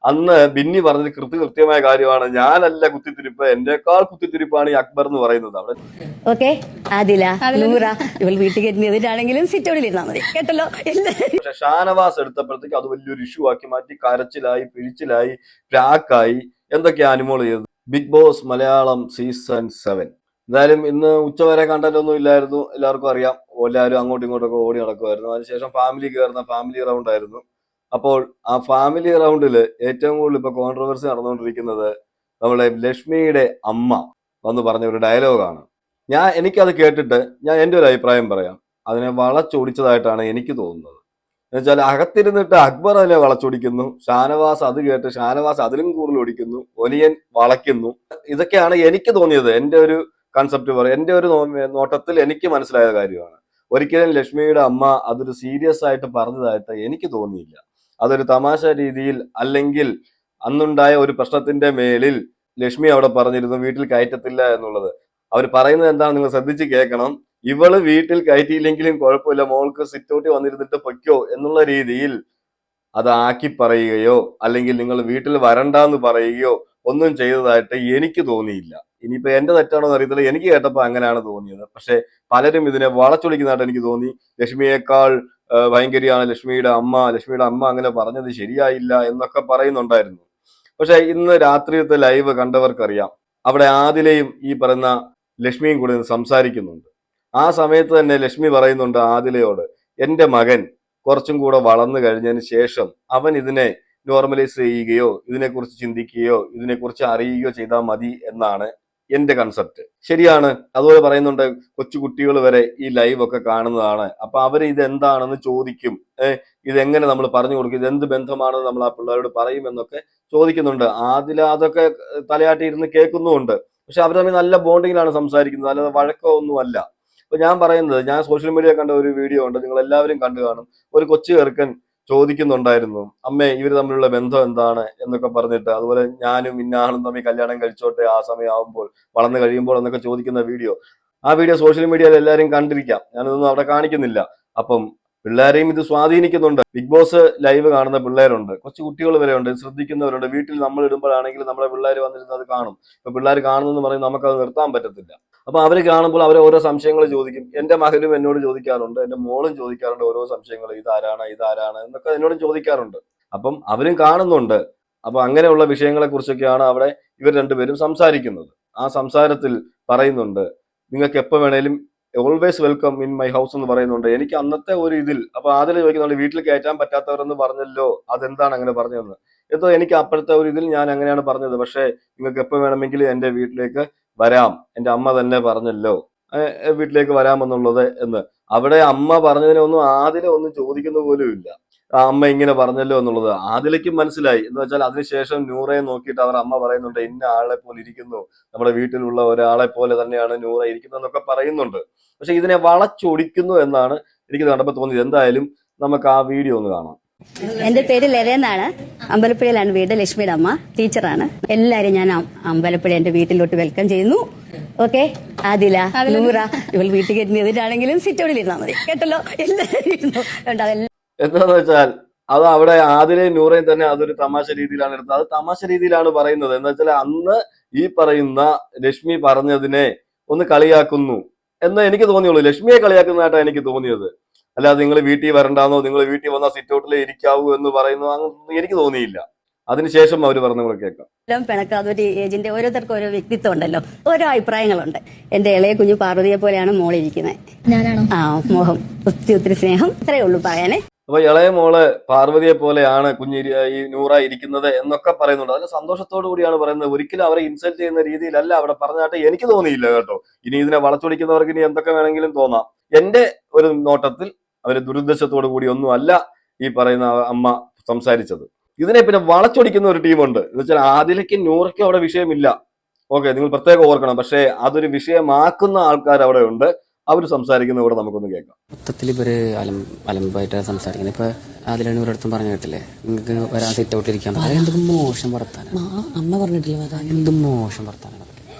അന്ന് ബിന്നി പറഞ്ഞത് കൃത്യമായ കാര്യമാണ്. ഞാനല്ല കുത്തിത്തിരിപ്പ്, എന്റെക്കാൾ കുത്തിത്തിരിപ്പാണ് ഈ അക്ബർ എന്ന് പറയുന്നത്. അവിടെ ഓക്കെ ആദില നൂറ ഇവൾ വീട്ടിൽ കയറ്റിയതിട്ടാണെങ്കിലും സിറ്റോടിൽ ഇരുന്നാൽ മതി കേട്ടല്ലോ. പക്ഷെ ഷാനവാസ് എടുത്തപ്പോഴത്തേക്ക് അത് വലിയൊരു ഇഷ്യൂ ആക്കി മാറ്റി. കരച്ചിലായി, പിഴിച്ചിലായി, പ്രാക്കായി, എന്തൊക്കെയാ അനുമോൾ ചെയ്തത്. ബിഗ് ബോസ് മലയാളം സീസൺ 7 എന്തായാലും ഇന്ന് ഉച്ചവരെ കണ്ടന്റൊന്നും ഇല്ലായിരുന്നു, എല്ലാവർക്കും അറിയാം. എല്ലാവരും അങ്ങോട്ടും ഇങ്ങോട്ടൊക്കെ ഓടി നടക്കുമായിരുന്നു. അതിനുശേഷം ഫാമിലി റൗണ്ട് ആയിരുന്നു. അപ്പോൾ ആ ഫാമിലി റൗണ്ടില് ഏറ്റവും കൂടുതൽ ഇപ്പൊ കോൺട്രവേഴ്സി നടന്നുകൊണ്ടിരിക്കുന്നത് നമ്മളെ ലക്ഷ്മിയുടെ അമ്മ വന്ന് പറഞ്ഞ ഒരു ഡയലോഗാണ്. എനിക്കത് കേട്ടിട്ട് ഞാൻ എൻ്റെ ഒരു അഭിപ്രായം പറയാം. അതിനെ വളച്ചൊടിച്ചതായിട്ടാണ് എനിക്ക് തോന്നുന്നത്. എന്നുവെച്ചാൽ അകത്തിരുന്നിട്ട് അക്ബർ അതിനെ വളച്ചൊടിക്കുന്നു, ഷാനവാസ് അത് കേട്ട് ഷാനവാസ് അതിലും കൂടുതൽ ഒടിക്കുന്നു, ഒനിയൻ വളയ്ക്കുന്നു. ഇതൊക്കെയാണ് എനിക്ക് തോന്നിയത്. എൻ്റെ ഒരു കൺസെപ്റ്റ് പറയും, എൻ്റെ ഒരു നോട്ടത്തിൽ എനിക്ക് മനസ്സിലായ കാര്യമാണ്. ഒരിക്കലും ലക്ഷ്മിയുടെ അമ്മ അതൊരു സീരിയസ് ആയിട്ട് പറഞ്ഞതായിട്ട് എനിക്ക് തോന്നിയില്ല. അതൊരു തമാശ രീതിയിൽ, അല്ലെങ്കിൽ അന്നുണ്ടായ ഒരു പ്രശ്നത്തിന്റെ മേലിൽ ലക്ഷ്മി അവിടെ പറഞ്ഞിരുന്നു വീട്ടിൽ കയറ്റത്തില്ല എന്നുള്ളത്. അവർ പറയുന്നത് എന്താണ് നിങ്ങൾ ശ്രദ്ധിച്ച് കേൾക്കണം. ഇവള് വീട്ടിൽ കയറ്റിയില്ലെങ്കിലും കുഴപ്പമില്ല, മോൾക്ക് സിറ്റൗട്ടിൽ വന്നിരുന്നിട്ട് പൊയ്ക്കോ എന്നുള്ള രീതിയിൽ അതാക്കി പറയുകയോ അല്ലെങ്കിൽ നിങ്ങൾ വീട്ടിൽ വരണ്ടെന്ന് പറയുകയോ ഒന്നും ചെയ്തതായിട്ട് എനിക്ക് തോന്നിയില്ല. ഇനിയിപ്പോ എന്റെ തെറ്റാണോ എന്ന് അറിയത്തില്ല, എനിക്ക് കേട്ടപ്പോ അങ്ങനെയാണ് തോന്നിയത്. പക്ഷെ പലരും ഇതിനെ വളച്ചൊടിക്കുന്നതായിട്ട് എനിക്ക് തോന്നി. ലക്ഷ്മിയേക്കാൾ ഭയങ്കരിയാണ് ലക്ഷ്മിയുടെ അമ്മ അങ്ങനെ പറഞ്ഞത് ശരിയായില്ല എന്നൊക്കെ പറയുന്നുണ്ടായിരുന്നു. പക്ഷെ ഇന്ന് രാത്രിയത്തെ ലൈവ് കണ്ടവർക്കറിയാം, അവിടെ ആദിലയും ഈ പറയുന്ന ലക്ഷ്മിയും കൂടി സംസാരിക്കുന്നുണ്ട്. ആ സമയത്ത് തന്നെ ലക്ഷ്മി പറയുന്നുണ്ട് ആദിലയോട്, എന്റെ മകൻ കുറച്ചും കൂടെ വളർന്നു കഴിഞ്ഞതിന് ശേഷം അവൻ ഇതിനെ നോർമലൈസ് ചെയ്യുകയോ ഇതിനെക്കുറിച്ച് ചിന്തിക്കുകയോ ഇതിനെക്കുറിച്ച് അറിയുകയോ ചെയ്താൽ മതി എന്നാണ് എന്റെ കൺസെപ്റ്റ്. ശരിയാണ്. അതുപോലെ പറയുന്നുണ്ട് കൊച്ചു കുട്ടികൾ വരെ ഈ ലൈവ് ഒക്കെ കാണുന്നതാണ്. അപ്പൊ അവർ ഇത് എന്താണെന്ന് ചോദിക്കും. ഇതെങ്ങനെ നമ്മൾ പറഞ്ഞു കൊടുക്കും, ഇത് എന്ത് ബന്ധമാണെന്ന് നമ്മൾ ആ പിള്ളേരോട് പറയും എന്നൊക്കെ ചോദിക്കുന്നുണ്ട്. ആദില അതൊക്കെ തലയാട്ടി ഇരുന്ന് കേൾക്കുന്നുമുണ്ട്. പക്ഷെ അവർ തമ്മിൽ നല്ല ബോണ്ടിങ്ങിലാണ് സംസാരിക്കുന്നത്, അല്ലാതെ വഴക്കോ ഒന്നുമല്ല. അപ്പൊ ഞാൻ പറയുന്നത്, ഞാൻ സോഷ്യൽ മീഡിയ കണ്ട ഒരു വീഡിയോ ഉണ്ട്, നിങ്ങൾ എല്ലാവരും കണ്ടു കാണും. ഒരു കൊച്ചു ചെറുക്കൻ ചോദിക്കുന്നുണ്ടായിരുന്നു, അമ്മേ ഇവർ തമ്മിലുള്ള ബന്ധം എന്താണ് എന്നൊക്കെ പറഞ്ഞിട്ട്. അതുപോലെ ഞാനും ഇന്നാളും തമ്മിൽ കല്യാണം കഴിച്ചോട്ടെ ആ സമയം ആവുമ്പോൾ, വളർന്നു കഴിയുമ്പോൾ എന്നൊക്കെ ചോദിക്കുന്ന വീഡിയോ. ആ വീഡിയോ സോഷ്യൽ മീഡിയയിൽ എല്ലാവരും കണ്ടിരിക്കാം, ഞാനതൊന്നും അവിടെ കാണിക്കുന്നില്ല. അപ്പം പിള്ളേരെയും ഇത് സ്വാധീനിക്കുന്നുണ്ട്. ബിഗ് ബോസ് ലൈവ് കാണുന്ന പിള്ളേരുണ്ട്, കൊച്ചു കുട്ടികൾ വരെ ഉണ്ട്, ശ്രദ്ധിക്കുന്നവരുണ്ട്. വീട്ടിൽ നമ്മൾ ഇടുമ്പോഴാണെങ്കിലും നമ്മുടെ പിള്ളേർ വന്നിരുന്ന് അത് കാണും. ഇപ്പൊ പിള്ളേർ കാണുന്നെന്ന് പറയും, നമുക്കത് നിർത്താൻ പറ്റത്തില്ല. അപ്പൊ അവര് കാണുമ്പോൾ അവർ ഓരോ സംശയങ്ങൾ ചോദിക്കും. എന്റെ മകനും എന്നോട് ചോദിക്കാറുണ്ട്, എന്റെ മോളും ചോദിക്കാറുണ്ട് ഓരോ സംശയങ്ങൾ, ഇതാരാണ് എന്നൊക്കെ എന്നോടും ചോദിക്കാറുണ്ട്. അപ്പം അവരും കാണുന്നുണ്ട്. അപ്പൊ അങ്ങനെയുള്ള വിഷയങ്ങളെ കുറിച്ചൊക്കെയാണ് അവിടെ ഇവർ രണ്ടുപേരും സംസാരിക്കുന്നത്. ആ സംസാരത്തിൽ പറയുന്നുണ്ട്, നിങ്ങൾക്ക് എപ്പോ വേണേലും always welcome in my house എന്ന് പറയുന്നുണ്ട്. എനിക്ക് അന്നത്തെ ഒരു ഇതിൽ അപ്പൊ ആദ്യം ചോദിക്കുന്നുണ്ട്, വീട്ടിൽ കയറ്റാൻ പറ്റാത്തവരെന്ന് പറഞ്ഞല്ലോ, അതെന്താണ് അങ്ങനെ പറഞ്ഞതെന്ന്. എന്തോ എനിക്ക് അപ്പോഴത്തെ ഒരു ഇതിൽ ഞാൻ അങ്ങനെയാണ് പറഞ്ഞത്. പക്ഷേ നിങ്ങൾക്ക് എപ്പോ വേണമെങ്കിലും എന്റെ വീട്ടിലേക്ക് വരാം, എന്റെ അമ്മ തന്നെ പറഞ്ഞല്ലോ വീട്ടിലേക്ക് വരാമെന്നുള്ളത് എന്ന്. അവിടെ അമ്മ പറഞ്ഞതിനെ ഒന്നും ആദില ഒന്നും ചോദിക്കുന്ന പോലും ഇല്ല. ആ അമ്മ ഇങ്ങനെ പറഞ്ഞല്ലോ എന്നുള്ളത് ആദിലയ്ക്കും മനസ്സിലായി. എന്ന് വെച്ചാൽ അതിനുശേഷം നൂറയെ നോക്കിയിട്ട് അവർ അമ്മ പറയുന്നുണ്ട്, ഇന്ന ആളെ പോലെ ഇരിക്കുന്നു, നമ്മുടെ വീട്ടിലുള്ള ഒരാളെ പോലെ തന്നെയാണ് നൂറ ഇരിക്കുന്നതെന്നൊക്കെ പറയുന്നുണ്ട്. പക്ഷെ ഇതിനെ വളച്ചൊടിക്കുന്നു എന്നാണ് എനിക്ക് കണ്ടപ്പോൾ തോന്നിയത്. എന്തായാലും നമുക്ക് ആ വീഡിയോ ഒന്ന് കാണാം. എന്റെ പേര് ലരേന്നാണ്. അമ്പലപ്പുഴയിലാണ് വീട്. ലക്ഷ്മിയുടെ അമ്മ ടീച്ചറാണ്. എല്ലാരും ഞാൻ അമ്പലപ്പുഴ എന്റെ വീട്ടിലോട്ട് വെൽക്കം ചെയ്യുന്നു. ഓക്കെ ആദില നൂറ ഇവൾ വീട്ടിൽ കയറ്റിയതിട്ടാണെങ്കിലും സിറ്റോടിൽ ഇരുന്നാൽ മതി കേട്ടല്ലോ. എല്ലാവരും എന്താന്ന് വെച്ചാൽ അത് അവിടെ ആദിലയും നൂറയും തന്നെ അതൊരു തമാശ രീതിയിലാണ് എടുത്തത്. അത് തമാശ രീതിയിലാണ് പറയുന്നത്. എന്താ വെച്ചാൽ അന്ന് ഈ പറയുന്ന ലക്ഷ്മി പറഞ്ഞതിനെ ഒന്ന് കളിയാക്കുന്നു എന്ന് എനിക്ക് തോന്നിയുള്ളൂ. ലക്ഷ്മിയെ കളിയാക്കുന്നതായിട്ടാണ് എനിക്ക് തോന്നിയത്. അല്ലാതെ നിങ്ങൾ വീട്ടിൽ വരണ്ടാന്നോ, നിങ്ങൾ വീട്ടിൽ വന്നാൽ സിറ്റൗട്ടിലേ ഇരിക്കാവൂ എന്ന് പറയുന്നു അങ്ങനെ എനിക്ക് തോന്നിയില്ല. അതിനുശേഷം അവർ പറഞ്ഞ കേൾക്കാം. പിണക്കാതൊരു ഏജിന്റെ ഓരോരുത്തർക്കും ഓരോ വ്യക്തിത്വം ഉണ്ടല്ലോ, ഓരോ അഭിപ്രായങ്ങളുണ്ട്. എന്റെ ഇളയ കുഞ്ഞു പാർവതിയെ പോലെയാണ് മോളിരിക്കുന്നത്. ഞാനാണോ? ആ മോഹം, ഒത്തിരി സ്നേഹം, ഇത്രയേ ഉള്ളൂ പറയാനേ. അപ്പൊ ഇളയ മോള് പാർവതിയെ പോലെയാണ് ഈ നൂറ ഇരിക്കുന്നത് എന്നൊക്കെ പറയുന്നുണ്ട്. അതിന് സന്തോഷത്തോടു കൂടിയാണ് പറയുന്നത്. ഒരിക്കലും അവരെ ഇൻസൾട്ട് ചെയ്യുന്ന രീതിയിലല്ല അവിടെ പറഞ്ഞായിട്ട് എനിക്ക് തോന്നിയില്ല കേട്ടോ. ഇനി ഇതിനെ വളച്ചൊടിക്കുന്നവർക്ക് ഇനി എന്തൊക്കെ വേണമെങ്കിലും തോന്നാം. എന്റെ ഒരു നോട്ടത്തിൽ അവര് ദുരുദ്ദേശത്തോടു കൂടി ഒന്നും അല്ല ഈ പറയുന്ന അമ്മ സംസാരിച്ചത്. ഇതിനെ പിന്നെ വളച്ചൊടിക്കുന്ന ഒരു ടീമുണ്ട്. എന്ന് വെച്ചാൽ ആദിലയ്ക്കും നൂറയ്ക്കും അവിടെ വിഷയമില്ല. ഓക്കെ, നിങ്ങൾ പ്രത്യേകം ഓർക്കണം. പക്ഷേ അതൊരു വിഷയമാക്കുന്ന ആൾക്കാർ അവിടെ ഉണ്ട്. അവർ സംസാരിക്കുന്ന ഇവിടെ നമുക്കൊന്ന് കേൾക്കാം. മൊത്തത്തിൽ ഇവര് അലമ്പായിട്ടാണ് സംസാരിക്കുന്നത്. ഇപ്പൊ അതിലൂടെ അടുത്തും പറഞ്ഞു കേട്ടില്ലേ, നിങ്ങൾക്ക് വരാൻ സെറ്റ് ഔട്ടിരിക്കാൻ എന്തും മോശം വർത്താനം. അമ്മ പറഞ്ഞിട്ടില്ല എന്തും മോശം വർത്താനം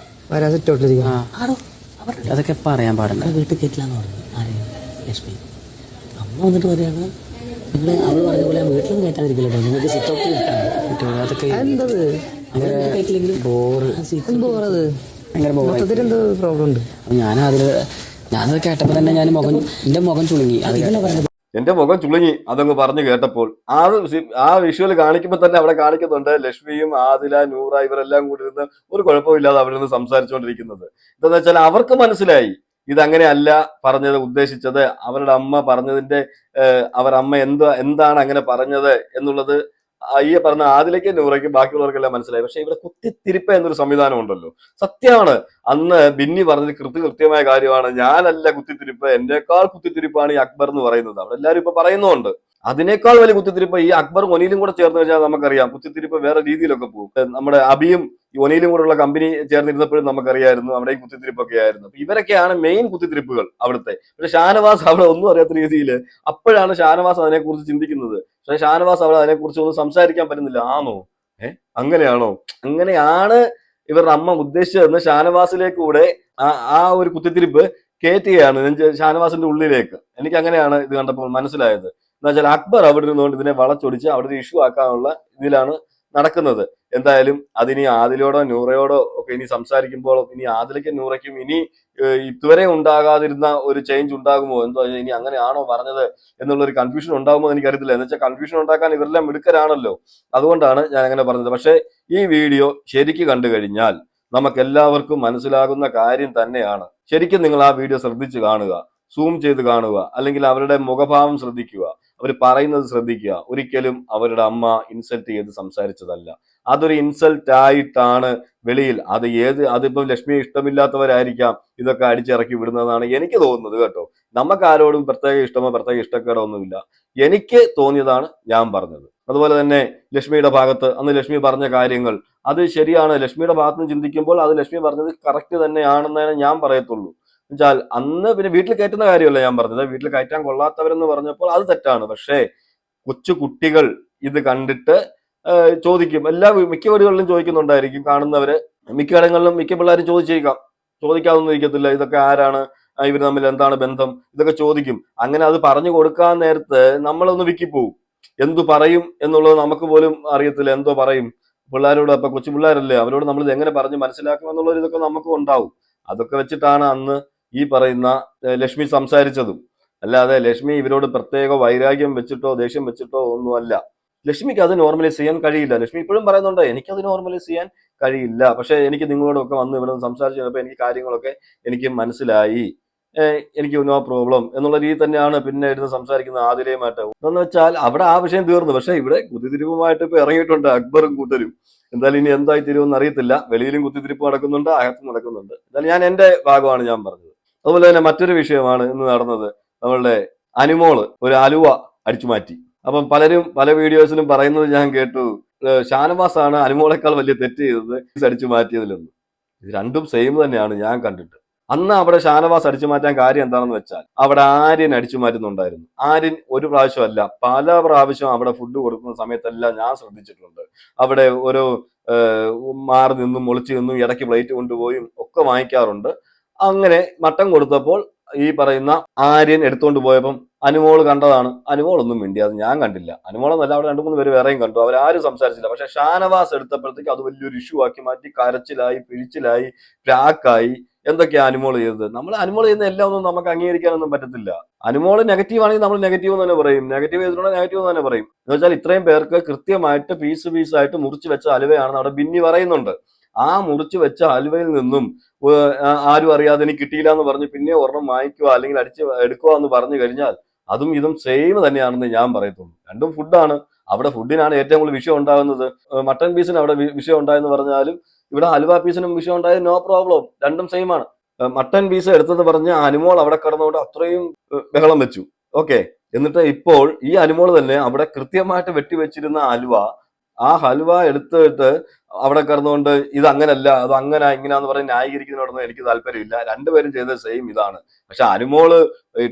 വരാൻ സെറ്റ് ഔട്ടിലിരിക്കാം. അതൊക്കെ പറയാൻ പാടില്ല. വീട്ടിൽ കയറ്റില്ലാന്ന് പറഞ്ഞു ആരെയും ലക്ഷ്മി. അമ്മ വന്നിട്ട് പറയാണ്, നിങ്ങൾ അവൾ പറഞ്ഞ പോലെ വീട്ടിലും കയറ്റാതിരിക്കില്ലട്ടോ, നിങ്ങൾക്ക് സെറ്റ് ഔട്ടിൽ കിട്ടാണ്. കഴിക്കാറ് അതൊക്കെ എന്തത് ബോറ് ബോറത് ഭയങ്കര ബോറായി. എന്തോ പ്രോബ്ലം ഉണ്ട്. ഞാനത് കേട്ടപ്പോ തന്നെ എന്റെ മുഖം ചുളുങ്ങി. അത് എന്റെ മുഖം ചുളുങ്ങി അതങ്ങ് പറഞ്ഞു കേട്ടപ്പോൾ. ആ വിഷ്വൽ കാണിക്കുമ്പോൾ തന്നെ അവിടെ കാണിക്കുന്നുണ്ട് ലക്ഷ്മിയും ആദില, നൂറ ഇവരെല്ലാം കൂടി ഇരുന്ന് ഒരു കുഴപ്പമില്ലാതെ അവിടെ നിന്ന് സംസാരിച്ചുകൊണ്ടിരിക്കുന്നത്. എന്താന്ന് വെച്ചാൽ അവർക്ക് മനസ്സിലായി ഇതങ്ങനെ അല്ല പറഞ്ഞത്, ഉദ്ദേശിച്ചത് അവരുടെ അമ്മ പറഞ്ഞതിന്റെ അമ്മ എന്താണ് അങ്ങനെ പറഞ്ഞത് എന്നുള്ളത് ഈ പറഞ്ഞ ആദിലേക്ക് നൂറയ്ക്കും ബാക്കിയുള്ളവർക്കെല്ലാം മനസ്സിലായി. പക്ഷെ ഇവിടെ കുത്തിത്തിരിപ്പ് എന്നൊരു സംവിധാനം ഉണ്ടല്ലോ. സത്യമാണ്, അന്ന് ബിന്നി പറഞ്ഞത് കൃത്യമായ കാര്യമാണ്. ഞാനല്ല കുത്തിത്തിരിപ്പ്, എന്നേക്കാൾ കുത്തിത്തിരിപ്പാണ് ഈ അക്ബർ എന്ന് പറയുന്നത്. അവിടെ എല്ലാവരും ഇപ്പൊ പറയുന്നുണ്ട്. അതിനേക്കാൾ വലിയ കുത്തിത്തിരിപ്പ് ഈ അക്ബർ ഒനീലും കൂടെ ചേർന്ന് കഴിഞ്ഞാൽ നമുക്കറിയാം കുത്തിത്തിരിപ്പ് വേറെ രീതിയിലൊക്കെ പോകും. നമ്മുടെ അബിയും ഈ ഒനീലും കൂടെയുള്ള കമ്പനി ചേർന്നിരുന്നപ്പോഴും നമുക്കറിയായിരുന്നു അവിടെ കുത്തിത്തിരിപ്പൊക്കെ ആയിരുന്നു. അപ്പൊ ഇവരൊക്കെയാണ് മെയിൻ കുത്തിത്തിരിപ്പുകൾ അവിടുത്തെ. പക്ഷെ ഷാനവാസ് അവിടെ ഒന്നും അറിയാത്ത രീതിയിൽ അപ്പോഴാണ് ഷാനവാസ് അതിനെക്കുറിച്ച് ചിന്തിക്കുന്നത്. പക്ഷെ ഷാനവാസ് അവിടെ അതിനെക്കുറിച്ച് ഒന്നും സംസാരിക്കാൻ പറ്റുന്നില്ല. ആണോ, അങ്ങനെയാണോ, അങ്ങനെയാണ് ഇവരുടെ അമ്മ ഉദ്ദേശിച്ചതെന്ന് ഷാനവാസിലേക്കൂടെ ആ ഒരു കുത്തിത്തിരിപ്പ് കയറ്റുകയാണ് ഷാനവാസിന്റെ ഉള്ളിലേക്ക്. എനിക്ക് അങ്ങനെയാണ് ഇത് കണ്ടപ്പോൾ മനസ്സിലായത്. എന്ന് വെച്ചാൽ അക്ബർ അവിടെ ഇരുന്നുകൊണ്ട് ഇതിനെ വളച്ചൊടിച്ച് അവിടെ ഒരു ഇഷ്യൂ ആക്കാനുള്ള ഇതിലാണ് നടക്കുന്നത്. എന്തായാലും അതിനി ആദിലോടോ നൂറയോടോ ഒക്കെ ഇനി സംസാരിക്കുമ്പോൾ ഇനി ആദിലേക്കും നൂറയ്ക്കും ഇനി ഇതുവരെ ഉണ്ടാകാതിരുന്ന ഒരു ചേഞ്ച് ഉണ്ടാകുമോ, എന്തോ ഇനി അങ്ങനെയാണോ പറഞ്ഞത് എന്നുള്ളൊരു കൺഫ്യൂഷൻ ഉണ്ടാകുമോ എന്ന് എനിക്കറിയത്തില്ല. എന്ന് വെച്ചാൽ കൺഫ്യൂഷൻ ഉണ്ടാക്കാൻ ഇവരെല്ലാം മിടുക്കരാണല്ലോ, അതുകൊണ്ടാണ് ഞാൻ അങ്ങനെ പറഞ്ഞത്. പക്ഷേ ഈ വീഡിയോ ശരിക്ക് കണ്ടു കഴിഞ്ഞാൽ നമുക്ക് എല്ലാവർക്കും മനസ്സിലാകുന്ന കാര്യം തന്നെയാണ്. ശരിക്കും നിങ്ങൾ ആ വീഡിയോ ശ്രദ്ധിച്ച് കാണുക, സൂം ചെയ്ത് കാണുക, അല്ലെങ്കിൽ അവരുടെ മുഖഭാവം ശ്രദ്ധിക്കുക, അവർ പറയുന്നത് ശ്രദ്ധിക്കുക. ഒരിക്കലും അവരുടെ അമ്മ ഇൻസൾട്ട് ചെയ്ത് സംസാരിച്ചതല്ല. അതൊരു ഇൻസൾട്ട് ആയിട്ടാണ് വെളിയിൽ അതിപ്പം ലക്ഷ്മിയെ ഇഷ്ടമില്ലാത്തവരായിരിക്കാം ഇതൊക്കെ അടിച്ചിറക്കി വിടുന്നതാണ് എനിക്ക് തോന്നുന്നത് കേട്ടോ. നമുക്ക് ആരോടും പ്രത്യേക ഇഷ്ടമോ പ്രത്യേക ഇഷ്ടക്കേടോ ഒന്നുമില്ല. എനിക്ക് തോന്നിയതാണ് ഞാൻ പറഞ്ഞത്. അതുപോലെ തന്നെ ലക്ഷ്മിയുടെ ഭാഗത്ത് അന്ന് ലക്ഷ്മി പറഞ്ഞ കാര്യങ്ങൾ അത് ശരിയാണ്. ലക്ഷ്മിയുടെ ഭാഗത്ത് നിന്ന് ചിന്തിക്കുമ്പോൾ അത് ലക്ഷ്മി പറഞ്ഞത് കറക്റ്റ് തന്നെയാണെന്നേ ഞാൻ പറയത്തുള്ളൂ. എന്നുവെച്ചാൽ അന്ന് പിന്നെ വീട്ടിൽ കയറ്റുന്ന കാര്യമല്ല ഞാൻ പറഞ്ഞത്. വീട്ടിൽ കയറ്റാൻ കൊള്ളാത്തവരെന്ന് പറഞ്ഞപ്പോൾ അത് തെറ്റാണ്. പക്ഷേ കൊച്ചു കുട്ടികൾ ഇത് കണ്ടിട്ട് ചോദിക്കും. മിക്ക വീടുകളിലും ചോദിക്കുന്നുണ്ടായിരിക്കും കാണുന്നവര്. മിക്ക ഇടങ്ങളിലും മിക്ക പിള്ളേരും ചോദിക്കാതൊന്നും ഇരിക്കത്തില്ല. ഇതൊക്കെ ആരാണ്, ഇവർ തമ്മിൽ എന്താണ് ബന്ധം, ഇതൊക്കെ ചോദിക്കും. അങ്ങനെ അത് പറഞ്ഞു കൊടുക്കാൻ നേരത്ത് നമ്മളൊന്ന് വിക്കിപ്പോവും. എന്തു പറയും എന്നുള്ളത് നമുക്ക് പോലും അറിയത്തില്ല. എന്തോ പറയും പിള്ളേരോട്. അപ്പൊ കൊച്ചു പിള്ളേരല്ലേ, അവരോട് നമ്മൾ ഇത് എങ്ങനെ പറഞ്ഞ് മനസ്സിലാക്കും എന്നുള്ളത് ഇതൊക്കെ നമുക്കും ഉണ്ടാവും. അതൊക്കെ വെച്ചിട്ടാണ് അന്ന് ഈ പറയുന്ന ലക്ഷ്മി സംസാരിച്ചതും. അല്ലാതെ ലക്ഷ്മി ഇവരോട് പ്രത്യേക വൈരാഗ്യം വെച്ചിട്ടോ ദേഷ്യം വെച്ചിട്ടോ ഒന്നുമല്ല. ലക്ഷ്മിക്ക് അത് നോർമലൈസ് ചെയ്യാൻ കഴിയില്ല. ലക്ഷ്മി ഇപ്പോഴും പറയുന്നുണ്ട് എനിക്കത് നോർമലൈസ് ചെയ്യാൻ കഴിയില്ല. പക്ഷെ എനിക്ക് നിങ്ങളോടൊക്കെ വന്ന് ഇവിടെ നിന്ന് സംസാരിച്ച് കഴിഞ്ഞപ്പോൾ എനിക്ക് കാര്യങ്ങളൊക്കെ എനിക്ക് മനസ്സിലായി, എനിക്ക് നോ പ്രോബ്ലം എന്നുള്ള രീതി തന്നെയാണ് പിന്നെ ഇരുന്ന് സംസാരിക്കുന്ന ആതിരയുമായിട്ട്. എന്ന് വെച്ചാൽ അവിടെ ആ വിഷയം തീർന്നു. പക്ഷെ ഇവിടെ കുത്തിത്തിരിപ്പുമായിട്ട് ഇപ്പൊ ഇറങ്ങിയിട്ടുണ്ട് അക്ബറും കൂട്ടരും. എന്തായാലും ഇനി എന്തായി തീരുമെന്ന് അറിയത്തില്ല. വെളിയിലും കുത്തിത്തിരിപ്പ് നടക്കുന്നുണ്ട്, അകത്തും നടക്കുന്നുണ്ട്. എന്തായാലും ഞാൻ എന്റെ ഭാഗമാണ് ഞാൻ പറഞ്ഞത്. അതുപോലെ തന്നെ മറ്റൊരു വിഷയമാണ് ഇന്ന് നടന്നത്. നമ്മളുടെ അനുമോള് ഒരു അലുവ അടിച്ചു മാറ്റി. അപ്പം പലരും പല വീഡിയോസിലും പറയുന്നത് ഞാൻ കേട്ടു, ഷാനവാസ് ആണ് അനുമോളെക്കാൾ വലിയ തെറ്റ് ചെയ്തത് അടിച്ചു മാറ്റിയതിലൊന്നും. ഇത് രണ്ടും സെയിം തന്നെയാണ് ഞാൻ കണ്ടിട്ട്. അന്ന് അവിടെ ഷാനവാസ് അടിച്ചു മാറ്റാൻ കാര്യം എന്താണെന്ന് വെച്ചാൽ അവിടെ ആര്യൻ അടിച്ചു മാറ്റുന്നുണ്ടായിരുന്നു. ആര്യൻ ഒരു പ്രാവശ്യമല്ല പല പ്രാവശ്യം അവിടെ ഫുഡ് കൊടുക്കുന്ന സമയത്തെല്ലാം ഞാൻ ശ്രദ്ധിച്ചിട്ടുണ്ട്. അവിടെ ഓരോ മാറി നിന്നും ഒളിച്ചു നിന്നും ഇടയ്ക്ക് പ്ലേറ്റ് കൊണ്ടുപോയും ഒക്കെ വാങ്ങിക്കാറുണ്ട്. അങ്ങനെ മട്ടൻ കൊടുത്തപ്പോൾ ഈ പറയുന്ന ആര്യൻ എടുത്തുകൊണ്ട് പോയപ്പം അനുമോള് കണ്ടതാണ്. അനുമോളൊന്നും മിണ്ടിയത് ഞാൻ കണ്ടില്ല. അനുമോളെന്നല്ല, അവിടെ 2-3 പേര് വേറെയും കണ്ടു. അവരാരും സംസാരിച്ചില്ല. പക്ഷെ ഷാനവാസ് എടുത്തപ്പോഴത്തേക്ക് അത് വലിയൊരു ഇഷ്യൂ ആക്കി മാറ്റി. കരച്ചിലായി, പിഴിച്ചിലായി, പ്രാക്കായി. എന്തൊക്കെയാ അനുമോള് ചെയ്തത്? നമ്മൾ അനുമോള് ചെയ്യുന്ന എല്ലാം ഒന്നും നമുക്ക് അംഗീകരിക്കാനൊന്നും പറ്റത്തില്ല. അനുമോള് നെഗറ്റീവ് ആണെങ്കിൽ നമ്മൾ നെഗറ്റീവ് എന്ന് തന്നെ പറയും, നെഗറ്റീവ് ചെയ്തിട്ടുണ്ടെങ്കിൽ നെഗറ്റീവ് എന്ന് തന്നെ പറയും. എന്ന് വെച്ചാൽ ഇത്രയും പേർക്ക് കൃത്യമായിട്ട് പീസായിട്ട് മുറിച്ച് വെച്ച അലുവയാണെന്ന് അവിടെ ബിന്നി പറയുന്നുണ്ട്. ആ മുറിച്ച് വെച്ച അലുവയിൽ നിന്നും ആരും അറിയാതെ എനിക്ക് കിട്ടിയില്ല എന്ന് പറഞ്ഞ് പിന്നെ ഒരെണ്ണം വാങ്ങിക്കുക അല്ലെങ്കിൽ അടിച്ച് എടുക്കുക എന്ന് പറഞ്ഞു കഴിഞ്ഞാൽ അതും ഇതും സെയിം തന്നെയാണെന്ന് ഞാൻ പറയത്തുള്ളൂ. രണ്ടും ഫുഡാണ്. അവിടെ ഫുഡിനാണ് ഏറ്റവും കൂടുതൽ വിഷയം ഉണ്ടാകുന്നത്. മട്ടൺ പീസിന് അവിടെ വിഷയം ഉണ്ടായെന്ന് പറഞ്ഞാലും ഇവിടെ ഹലുവ പീസിനും വിഷയം ഉണ്ടായത് നോ പ്രോബ്ലം, രണ്ടും സെയിം ആണ്. മട്ടൺ പീസ് എടുത്തെന്ന് പറഞ്ഞ് അനുമോൾ അവിടെ കിടന്നുകൊണ്ട് അത്രയും ബഹളം വെച്ചു. ഓക്കെ, എന്നിട്ട് ഇപ്പോൾ ഈ അനുമോൾ തന്നെ അവിടെ കൃത്യമായിട്ട് വെട്ടിവെച്ചിരുന്ന ഹലുവ, ആ ഹലുവ എടുത്തിട്ട് അവിടെ കിടന്നുകൊണ്ട് ഇത് അങ്ങനല്ല, അത് അങ്ങനെ ഇങ്ങനെയാന്ന് പറഞ്ഞ് ന്യായീകരിക്കുന്നതിനോടൊന്നും എനിക്ക് താല്പര്യമില്ല. രണ്ടുപേരും ചെയ്തത് സെയിം ഇതാണ്. പക്ഷെ അനുമോള്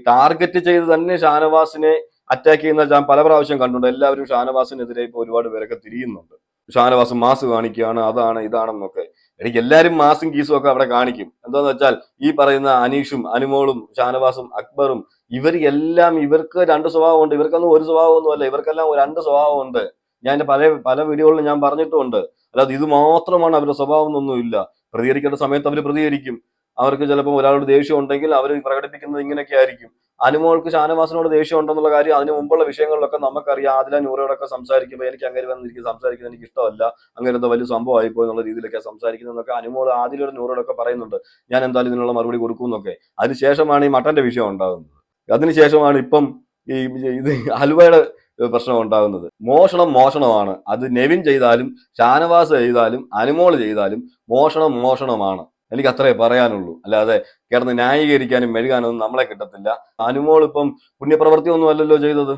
ടാർഗറ്റ് ചെയ്ത് തന്നെ ഷാനവാസിനെ അറ്റാക്ക് ചെയ്യുന്ന ഞാൻ പല പ്രാവശ്യം കണ്ടിട്ടുണ്ട്. എല്ലാവരും ഷാനവാസിനെതിരെ ഇപ്പൊ ഒരുപാട് പേരൊക്കെ തിരിയുന്നുണ്ട്. ഷാനവാസ് മാസ് കാണിക്കുകയാണ്, അതാണ് ഇതാണെന്നൊക്കെ. എനിക്ക് എല്ലാവരും മാസും കീസും ഒക്കെ അവിടെ കാണിക്കും. എന്താന്ന് വെച്ചാൽ ഈ പറയുന്ന അനീഷും അനുമോളും ഷാനവാസും അക്ബറും ഇവർക്ക് 2 സ്വഭാവമുണ്ട്. ഇവർക്കൊന്നും ഒരു സ്വഭാവമൊന്നും അല്ല, ഇവർക്കെല്ലാം 2 സ്വഭാവമുണ്ട്. ഞാൻ എൻ്റെ പല വീഡിയോകളിലും ഞാൻ പറഞ്ഞിട്ടുമുണ്ട്. അല്ലാതെ ഇത് മാത്രമാണ് അവരുടെ സ്വഭാവം എന്നൊന്നും ഇല്ല. പ്രതികരിക്കേണ്ട സമയത്ത് അവർ പ്രതികരിക്കും. അവർക്ക് ചിലപ്പോൾ ഒരാളോട് ദേഷ്യം ഉണ്ടെങ്കിൽ അവർ പ്രകടിപ്പിക്കുന്നത് ഇങ്ങനെയൊക്കെ ആയിരിക്കും. അനുമോൾക്ക് ഷാനവാസിനോട് ദേഷ്യം ഉണ്ടെന്നുള്ള കാര്യം അതിന് മുമ്പുള്ള വിഷയങ്ങളിലൊക്കെ നമുക്കറിയാം. ആദില നൂറയോടൊക്കെ സംസാരിക്കുമ്പോൾ എനിക്ക് അങ്ങനെ വന്നിരിക്കും സംസാരിക്കുന്നത് എനിക്ക് ഇഷ്ടമല്ല, അങ്ങനെ എന്തോ വലിയ സംഭവമായി പോയി എന്നുള്ള രീതിയിലൊക്കെ സംസാരിക്കുന്നതൊക്കെ അനുമോൾ ആദിലയുടെ നൂറയോടൊക്കെ പറയുന്നുണ്ട്. ഞാൻ എന്തായാലും ഇതിനുള്ള മറുപടി കൊടുക്കും എന്നൊക്കെ. അതിനുശേഷമാണ് ഈ മട്ടന്റെ വിഷയം ഉണ്ടാകുന്നത്. അതിനുശേഷമാണ് ഇപ്പം ഈ ഇത് ഹലുവയുടെ പ്രശ്നം ഉണ്ടാകുന്നത്. മോഷണമാണ്. അത് നെവിൻ ചെയ്താലും ഷാനവാസ് ചെയ്താലും അനുമോൾ ചെയ്താലും മോഷണമാണ്. എനിക്ക് അത്രേ പറയാനുള്ളൂ. അല്ലാതെ കിടന്ന് ന്യായീകരിക്കാനും മെഴുകാനൊന്നും നമ്മളെ കിട്ടത്തില്ല. അനുമോൾ ഇപ്പം പുണ്യപ്രവൃത്തി ഒന്നും അല്ലല്ലോ ചെയ്തത്.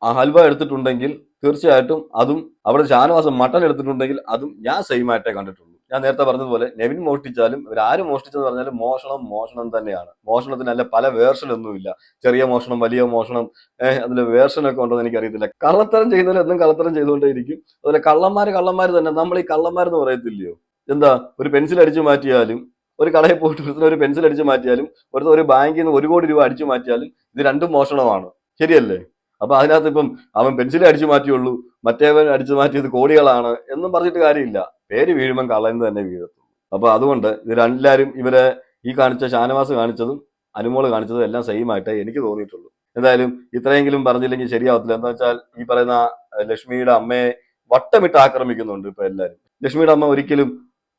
ആ ഹൽവ എടുത്തിട്ടുണ്ടെങ്കിൽ തീർച്ചയായിട്ടും അതും അവിടെ ഷാനവാസ് മട്ടൻ എടുത്തിട്ടുണ്ടെങ്കിൽ അതും ഞാൻ സെയിം ആയിട്ടേ കണ്ടിട്ടുള്ളൂ. ഞാൻ നേരത്തെ പറഞ്ഞതുപോലെ നെവിൻ മോഷ്ടിച്ചാലും ഇവരാരും മോഷ്ടിച്ചെന്ന് പറഞ്ഞാലും മോഷണം തന്നെയാണ്. മോഷണത്തിനല്ല പല വേർഷനൊന്നുമില്ല. ചെറിയ മോഷണം, വലിയ മോഷണം, അതിൽ വേർഷനൊക്കെ ഉണ്ടോ എന്ന് എനിക്കറിയത്തില്ല. കള്ളത്തരം ചെയ്യുന്നവർ എന്നും കള്ളത്തരം ചെയ്തുകൊണ്ടേയിരിക്കും. അതുപോലെ കള്ളന്മാർ തന്നെ. നമ്മൾ ഈ കള്ളന്മാരെന്ന് പറയത്തില്ലയോ? എന്താ, ഒരു പെൻസിൽ അടിച്ചു മാറ്റിയാലും, ഒരു കടയിൽ പോയിട്ട് ഒരു പെൻസിൽ അടിച്ചു മാറ്റിയാലും, ഒരു ബാങ്കിൽ നിന്ന് 1 കോടി രൂപ അടിച്ചു മാറ്റിയാലും ഇത് രണ്ടും മോഷണമാണ്. ശരിയല്ലേ? അപ്പൊ അതിനകത്ത് ഇപ്പം അവൻ പെൻസിൽ അടിച്ചു മാറ്റിയുള്ളൂ, മറ്റേവൻ അടിച്ചു മാറ്റിയത് കോടികളാണ് എന്നും പറഞ്ഞിട്ട് കാര്യമില്ല. പേര് വീഴുമ്പം കളയുന്നത് തന്നെ വീഴത്തുള്ളൂ. അപ്പൊ അതുകൊണ്ട് ഇവരെല്ലാരും ഇവരെ ഈ കാണിച്ച ഷാനവാസ് കാണിച്ചതും അനുമോള് കാണിച്ചതും എല്ലാം സെയിം ആയിട്ടേ എനിക്ക് തോന്നിയിട്ടുള്ളൂ. എന്തായാലും ഇത്രയെങ്കിലും പറഞ്ഞില്ലെങ്കിൽ ശരിയാവത്തില്ല. എന്താ വെച്ചാൽ ഈ പറയുന്ന ലക്ഷ്മിയുടെ അമ്മയെ വട്ടമിട്ട് ആക്രമിക്കുന്നുണ്ട് ഇപ്പൊ എല്ലാരും. ലക്ഷ്മിയുടെ അമ്മ ഒരിക്കലും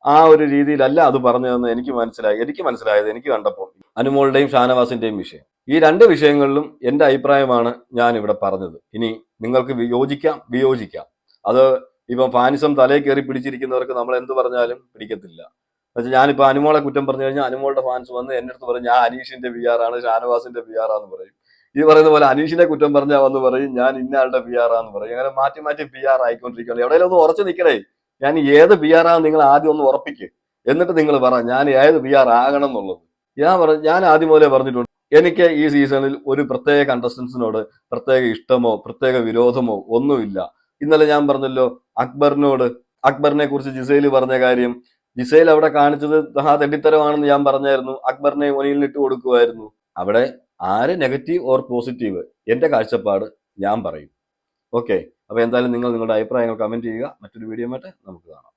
ആ ഒരു രീതിയിലല്ല അത് പറഞ്ഞതെന്ന് എനിക്ക് മനസ്സിലായത് എനിക്ക് കണ്ടപ്പോൾ അനുമോളുടെയും ഷാനവാസിന്റെയും വിഷയം. ഈ 2 വിഷയങ്ങളിലും എന്റെ അഭിപ്രായമാണ് ഞാൻ ഇവിടെ പറഞ്ഞത്. ഇനി നിങ്ങൾക്ക് യോജിക്കാം വിയോജിക്കാം. അത് ഇപ്പം ഫാനിസം തലയിൽ കയറി പിടിച്ചിരിക്കുന്നവർക്ക് നമ്മൾ എന്ത് പറഞ്ഞാലും പിടിക്കത്തില്ല. എന്നുവെച്ചാൽ ഞാനിപ്പോ അനുമോളെ കുറ്റം പറഞ്ഞു കഴിഞ്ഞാൽ അനുമോളുടെ ഫാൻസ് വന്ന് എന്റെ അടുത്ത് പറയും ഞാൻ അനീഷിന്റെ PR ആണ്, ഷാനവാസിന്റെ PR ആന്ന് പറയും. ഈ പറയുന്ന പോലെ അനീഷിനെ കുറ്റം പറഞ്ഞാൽ വന്ന് പറയും ഞാൻ ഇന്ന ആളുടെ PR ആന്ന് പറയും. അങ്ങനെ മാറ്റി മാറ്റി PR ആയിക്കൊണ്ടിരിക്കുകയാണ്. എവിടെയെങ്കിലും ഒന്ന് ഉറച്ചു നിൽക്കണേ. ഞാൻ ഏത് PR ആണെന്ന് നിങ്ങൾ ആദ്യം ഒന്ന് ഉറപ്പിക്കുക. എന്നിട്ട് നിങ്ങൾ പറ ഞാൻ ഏത് PR ആകണം എന്നുള്ളത്. ഞാൻ ആദ്യം മുതലേ പറഞ്ഞിട്ടുണ്ട്, എനിക്ക് ഈ സീസണിൽ ഒരു പ്രത്യേക കണ്ടസ്റ്റൻസിനോട് പ്രത്യേക ഇഷ്ടമോ പ്രത്യേക വിരോധമോ ഒന്നുമില്ല. ഇന്നലെ ഞാൻ പറഞ്ഞല്ലോ അക്ബറിനെ കുറിച്ച് ജിസേല് പറഞ്ഞ കാര്യം. ജിസേൽ അവിടെ കാണിച്ചത് തെണ്ടിത്തരമാണെന്ന് ഞാൻ പറഞ്ഞായിരുന്നു. അക്ബറിനെ ഒനിയിലിട്ട് കൊടുക്കുമായിരുന്നു. അവിടെ ആര് നെഗറ്റീവ് ഓർ പോസിറ്റീവ് എന്റെ കാഴ്ചപ്പാട് ഞാൻ പറയും. ഓക്കെ, അപ്പൊ എന്തായാലും നിങ്ങൾ നിങ്ങളുടെ അഭിപ്രായങ്ങൾ കമന്റ് ചെയ്യുക. മറ്റൊരു വീഡിയോ ആയിട്ട് നമുക്ക് കാണാം.